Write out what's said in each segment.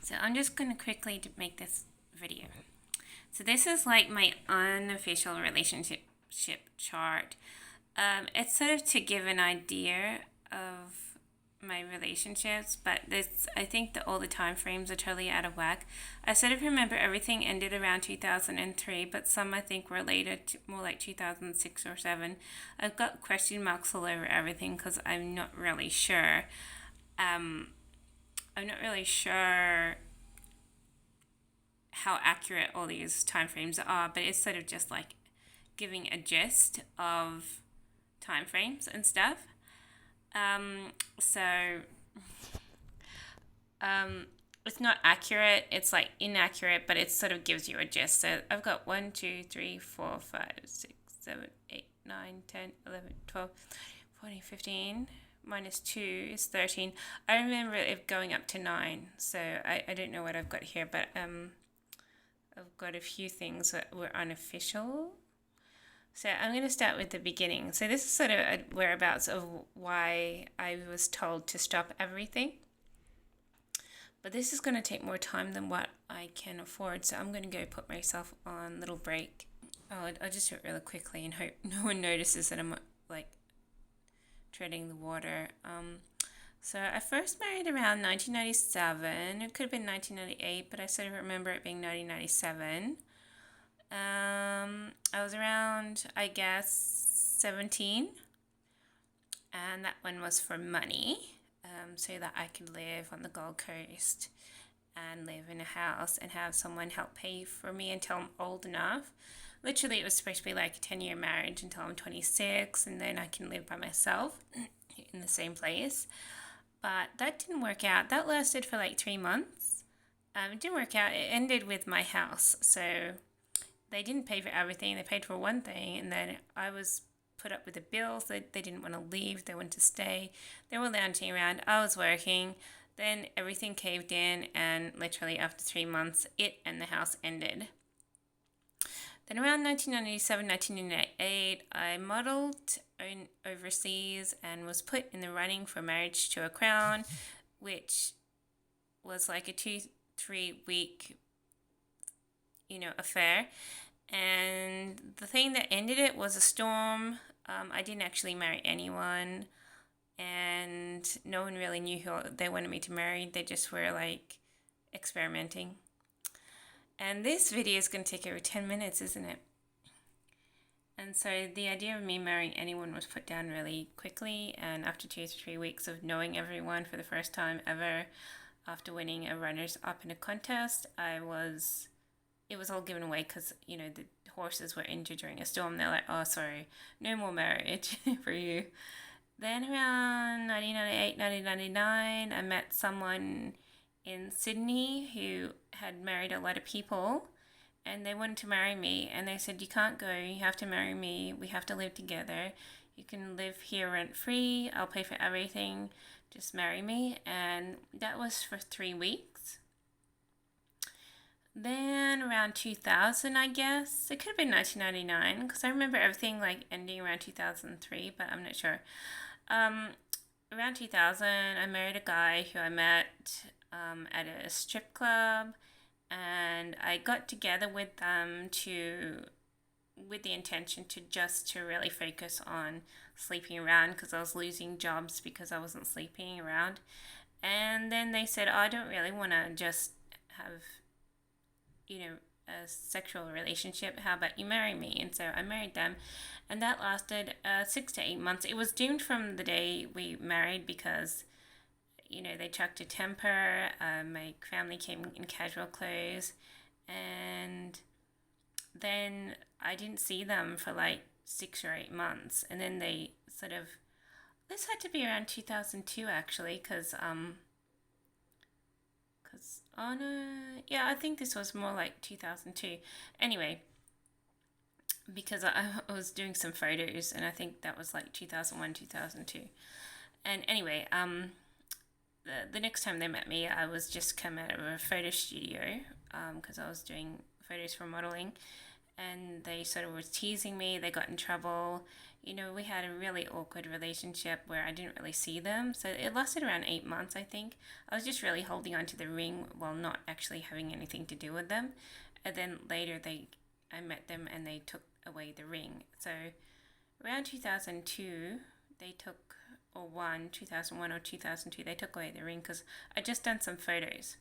So I'm just going to quickly make this video. So this is like my unofficial relationship chart. It's sort of to give an idea of my relationships, but I think that all the time frames are totally out of whack. I sort of remember everything ended around 2003, but some I think were later, more like 2006 or 7. I've got question marks all over everything because I'm not really sure. I'm not really sure how accurate all these timeframes are, but it's sort of just like giving a gist of timeframes and stuff. So it's not accurate, it's like inaccurate, but it sort of gives you a gist. So I've got 1, 2, 3, 4, 5, 6, 7, 8, 9, 10, 11, 12, 14, 15. Minus 2 is 13. I remember it going up to 9, so I don't know what I've got here, but I've got a few things that were unofficial. So I'm going to start with the beginning. So this is sort of a whereabouts of why I was told to stop everything. But this is going to take more time than what I can afford, so I'm going to go put myself on a little break. I'll just do it really quickly and hope no one notices that I'm like treading the water. So I first married around 1997. It could have been 1998, but I sort of remember it being 1997. I was around, I guess, 17, and that one was for money, so that I could live on the Gold Coast and live in a house and have someone help pay for me until I'm old enough. Literally, it was supposed to be like a 10-year marriage until I'm 26, and then I can live by myself in the same place. But that didn't work out. That lasted for like 3 months. It didn't work out. It ended with my house. So they didn't pay for everything. They paid for one thing, and then I was put up with the bills. They didn't want to leave. They wanted to stay. They were lounging around. I was working. Then everything caved in, and literally after 3 months, it and the house ended. Then around 1997, 1998, I modeled overseas and was put in the running for marriage to a crown, which was like a 2-3 week, affair. And the thing that ended it was a storm. I didn't actually marry anyone, and no one really knew who they wanted me to marry. They just were like experimenting. And this video is going to take over 10 minutes, isn't it? And so the idea of me marrying anyone was put down really quickly, and after 2 to 3 weeks of knowing everyone for the first time ever, after winning a runners-up in a contest, it was all given away because, the horses were injured during a storm. They're like, oh, sorry, no more marriage for you. Then around 1998, 1999, I met someone in Sydney who had married a lot of people, and they wanted to marry me, and they said, you can't go, you have to marry me, we have to live together, you can live here rent free, I'll pay for everything, just marry me. And that was for 3 weeks. Then around 2000, I guess, it could have been 1999 because I remember everything like ending around 2003, but I'm not sure. Around 2000, I married a guy who I met at a strip club, and I got together with them with the intention to really focus on sleeping around because I was losing jobs because I wasn't sleeping around. And then they said, oh, I don't really want to just have, a sexual relationship. How about you marry me? And so I married them, and that lasted 6 to 8 months. It was doomed from the day we married because they chucked a temper. My family came in casual clothes, and then I didn't see them for like 6 or 8 months, and then they this had to be around 2002 actually, because oh no, yeah, I think this was more like 2002. Anyway, because I was doing some photos, and I think that was like 2001, 2002. And anyway, the next time they met me, I was just come out of a photo studio because I was doing photos for modeling, and they sort of were teasing me. They got in trouble. We had a really awkward relationship where I didn't really see them. So it lasted around 8 months, I think. I was just really holding on to the ring while not actually having anything to do with them. And then later I met them and they took away the ring. So around 2002, they took, 2001 or 2002, they took away the ring because I just done some photos.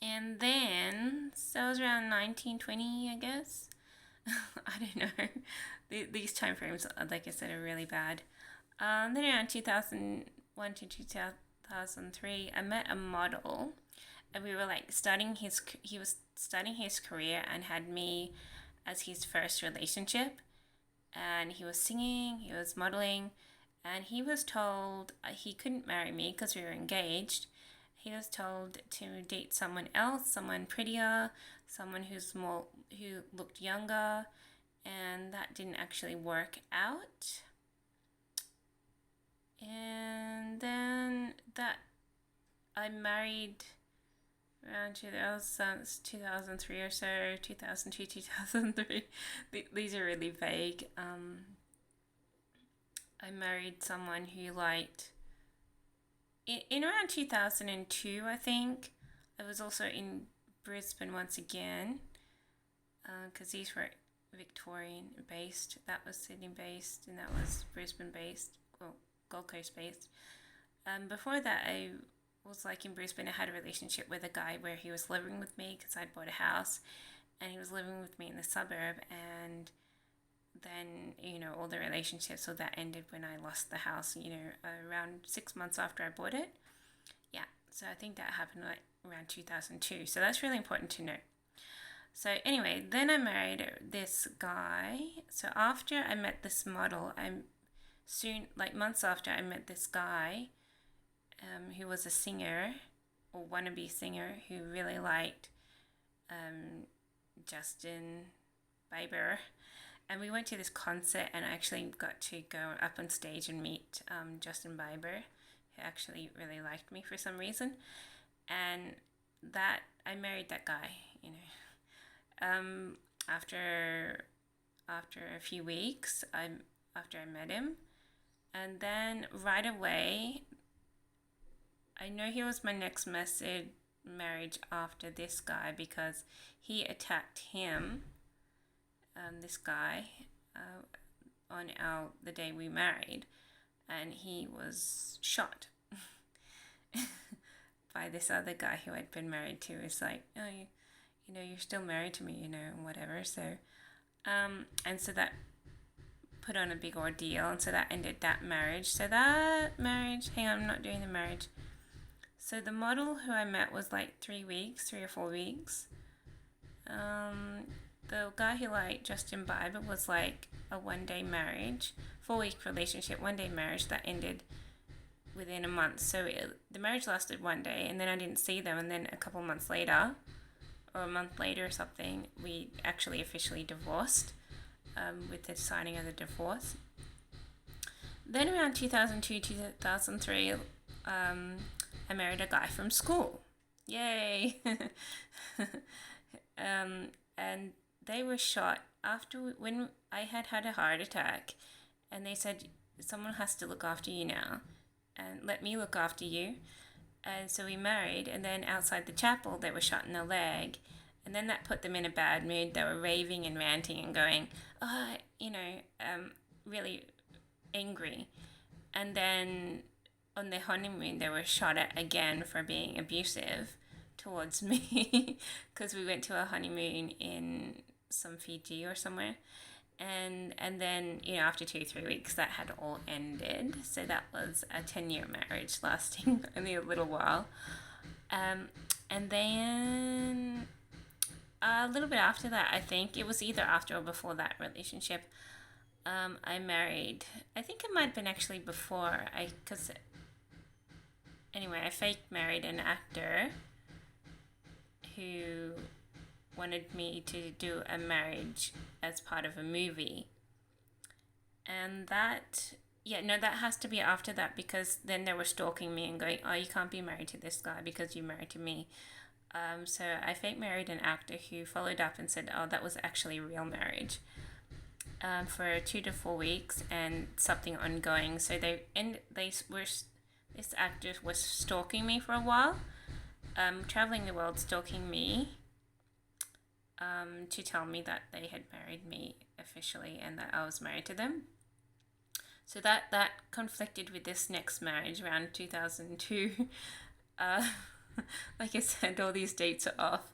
And then, so it was around 1920, I guess. I don't know. These time frames, like I said, are really bad. Then around 2001 to 2003, I met a model, and we were like he was starting his career and had me as his first relationship. And he was singing, he was modeling, and he was told he couldn't marry me because we were engaged. He was told to date someone else, someone prettier, someone who looked younger, and that didn't actually work out. And then I married around 2003 or so, 2002, 2003. These are really vague. I married someone who liked... In around 2002, I think. I was also in Brisbane once again, because these were Victorian based. That was Sydney based, and that was Brisbane based, well, Gold Coast based. Before that, I was in Brisbane. I had a relationship with a guy where he was living with me because I'd bought a house, and he was living with me in the suburb. And then all the relationships, so that ended when I lost the house, around 6 months after I bought it. Yeah, so I think that happened around 2002. So that's really important to know. So anyway, then I married this guy. So after I met this model, months after, I met this guy who was a singer, or wannabe singer, who really liked Justin Bieber. And we went to this concert, and I actually got to go up on stage and meet Justin Bieber, who actually really liked me for some reason. And that I married that guy, after a few weeks, after I met him. And then right away, I know he was my next marriage after this guy, because he attacked him, this guy, on the day we married, and he was shot by this other guy who I'd been married to. It's like, oh, you're still married to me, and whatever. So, and so that put on a big ordeal, and so that ended that marriage. So that marriage, hang on, I'm not doing the marriage. So the model who I met was 3 or 4 weeks. The guy who liked Justin Bieber was a 1-day marriage, 4-week relationship, 1-day marriage that ended within a month. So the marriage lasted 1 day, and then I didn't see them, and then a couple months later, or a month later or something, we actually officially divorced, with the signing of the divorce. Then around 2002, 2003, I married a guy from school. Yay! And they were shot when I had a heart attack, and they said, someone has to look after you now, and let me look after you. And so we married, and then outside the chapel, they were shot in the leg, and then that put them in a bad mood. They were raving and ranting and going, really angry. And then on their honeymoon, they were shot at again for being abusive towards me, because we went to a honeymoon in some Fiji or somewhere, and then after 2-3 weeks that had all ended. So that was a 10-year marriage lasting only a little while, and then a little bit after that, I think it was either after or before that relationship, I married, I think it might have been actually before, I fake married an actor who wanted me to do a marriage as part of a movie. And that has to be after that, because then they were stalking me and going, oh, you can't be married to this guy because you're married to me. So I fake married an actor who followed up and said, "Oh, that was actually real marriage." For 2 to 4 weeks and something ongoing. So they were this actor was stalking me for a while, traveling the world stalking me, to tell me that they had married me officially and that I was married to them. So that conflicted with this next marriage around 2002. Uh, like I said, all these dates are off.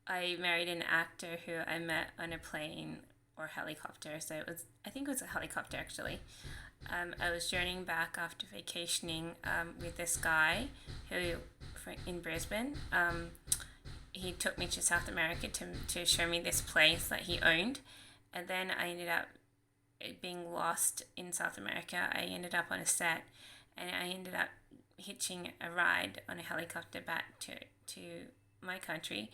I married an actor who I met on a plane or helicopter. So I think it was a helicopter actually. I was journeying back after vacationing with this guy who in Brisbane. He took me to South America to show me this place that he owned, and then I ended up being lost in South America. I ended up on a set, and I ended up hitching a ride on a helicopter back to my country,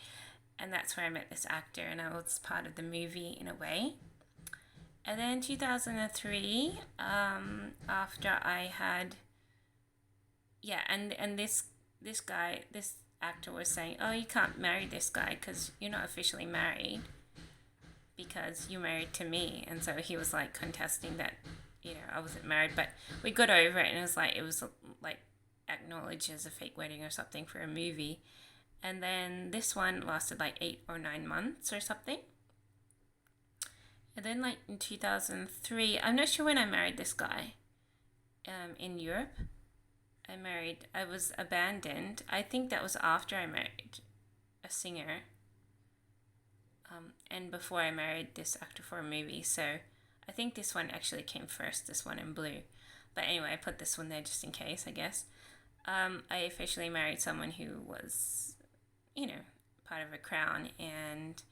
and that's where I met this actor, and I was part of the movie in a way. And then 2003, after I had, yeah, and this guy, this actor was saying, "Oh, you can't marry this guy because you're not officially married because you're married to me," and so he was like contesting that, I wasn't married, but we got over it, and it was like acknowledged as a fake wedding or something for a movie. And then this one lasted like 8 or 9 months or something. And then, like in 2003, I'm not sure when I married this guy in Europe. I was abandoned. I think that was after I married a singer and before I married this actor for a movie. So I think this one actually came first, this one in blue. But anyway, I put this one there just in case, I guess. I officially married someone who was, part of a crown and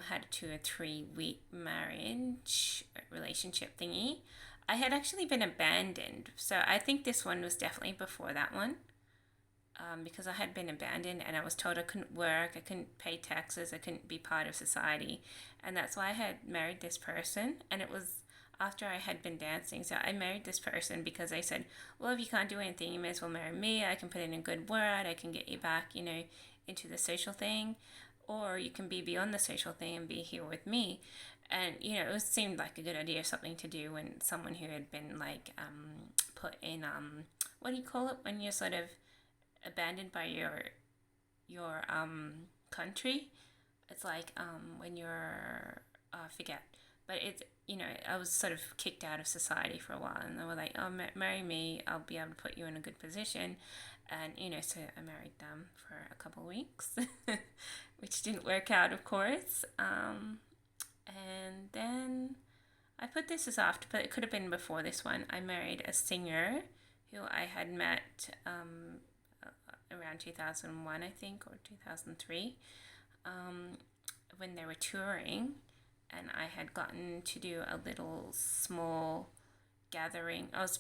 had a 2 or 3 week marriage relationship thingy. I had actually been abandoned, so I think this one was definitely before that one, because I had been abandoned and I was told I couldn't work, I couldn't pay taxes, I couldn't be part of society, and that's why I had married this person. And it was after I had been dancing, so I married this person because I said, well, if you can't do anything, you may as well marry me. I can put in a good word, I can get you back, into the social thing, or you can be beyond the social thing and be here with me. And it seemed like a good idea, something to do when someone who had been like put in what do you call it when you're sort of abandoned by your country. It's like when you're forget, but it's I was sort of kicked out of society for a while, and they were like, oh, marry me, I'll be able to put you in a good position. And so I married them for a couple of weeks, which didn't work out, of course. And then I put this as after, but it could have been before this one. I married a singer who I had met around 2001, I think, or 2003, when they were touring, and I had gotten to do a little small gathering. I was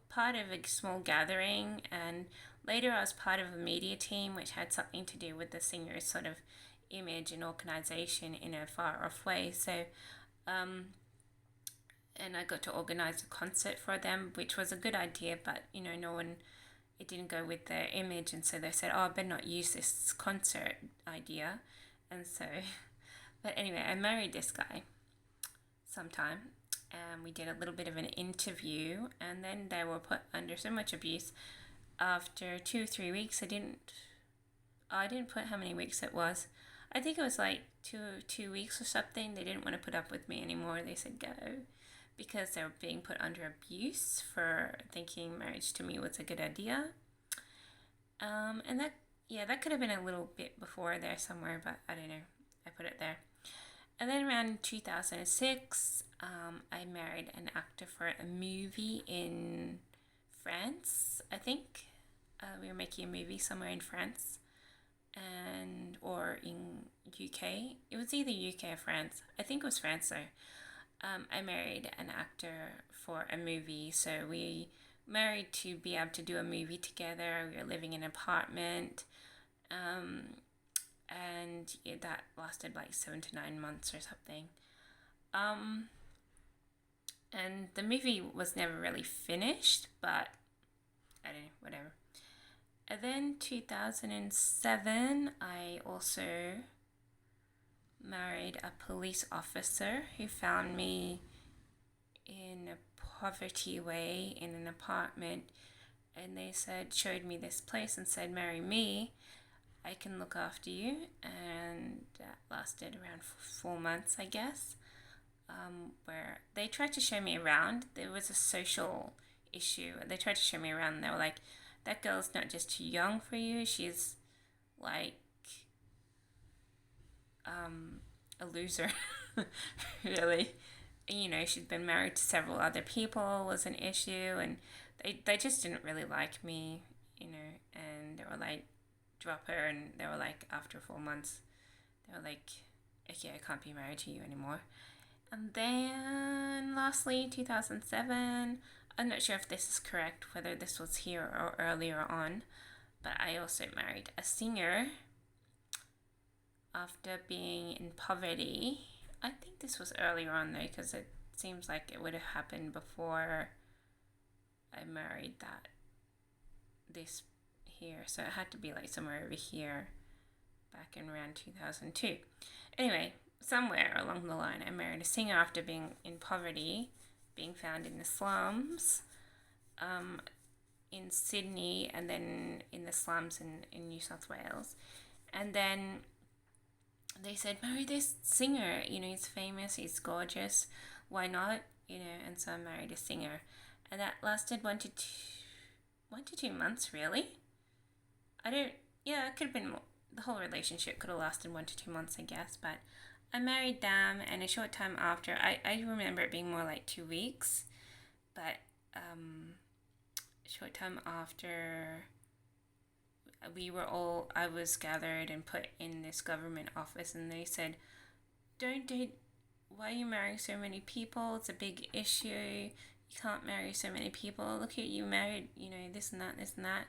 part of a small gathering, and later I was part of a media team which had something to do with the singer's sort of image and organization in a far off way. So and I got to organize a concert for them, which was a good idea, but no one, it didn't go with their image, and so they said, oh, I better not use this concert idea. And so but anyway, I married this guy sometime, and we did a little bit of an interview, and then they were put under so much abuse. After 2 or 3 weeks, I didn't put how many weeks it was. I think it was like 2 weeks or something. They didn't want to put up with me anymore. They said go, because they were being put under abuse for thinking marriage to me was a good idea. And that could have been a little bit before there somewhere, but I don't know. I put it there. And then around 2006, I married an actor for a movie in France, I think. We were making a movie somewhere in France or in UK. It was either UK or France. I think it was France though. I married an actor for a movie, so we married to be able to do a movie together. We were living in an apartment, and that lasted like 7 to 9 months or something. And the movie was never really finished, but I don't know, whatever. And then 2007, I also married a police officer who found me in a poverty way in an apartment, and they showed me this place and said, marry me, I can look after you. And that lasted around 4 months, I guess, where they tried to show me around. There was a social issue. They tried to show me around, and they were like, that girl's not just too young for you, she's like a loser, really. You know, she'd been married to several other people, was an issue, and they just didn't really like me, you know, and they were like, drop her, and they were like, after 4 months, they were like, okay, I can't be married to you anymore. And then, lastly, 2007, I'm not sure if this is correct, whether this was here or earlier on, but I also married a singer after being in poverty. I think this was earlier on though, because it seems like it would have happened before I married this here. So it had to be like somewhere over here back in around 2002. Anyway, somewhere along the line, I married a singer after being in poverty, being found in the slums in Sydney, and then in the slums in New South Wales. And then they said, marry this singer, you know, he's famous, he's gorgeous, why not, you know? And so I married a singer, and that lasted 1 to 2 months, really. I don't, yeah, it could have been more. The whole relationship could have lasted 1 to 2 months, I guess, but I married them, and a short time after, I remember it being more like 2 weeks, but a short time after, I was gathered and put in this government office, and they said, don't date, why are you marrying so many people? It's a big issue. You can't marry so many people. Look at you married, you know, this and that, this and that.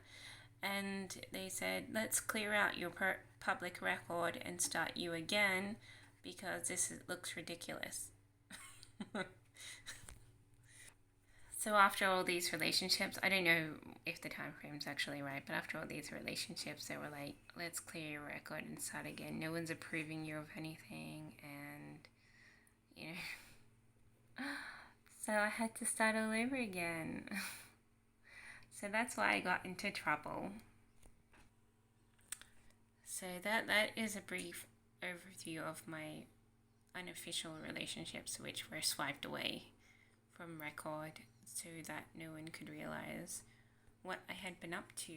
And they said, let's clear out your public record and start you again, because looks ridiculous. So after all these relationships, I don't know if the time frame's actually right, but after all these relationships, they were like, let's clear your record and start again. No one's approving you of anything, and you know. So I had to start all over again. So that's why I got into trouble. So that is a brief overview of my unofficial relationships, which were swiped away from record so that no one could realize what I had been up to.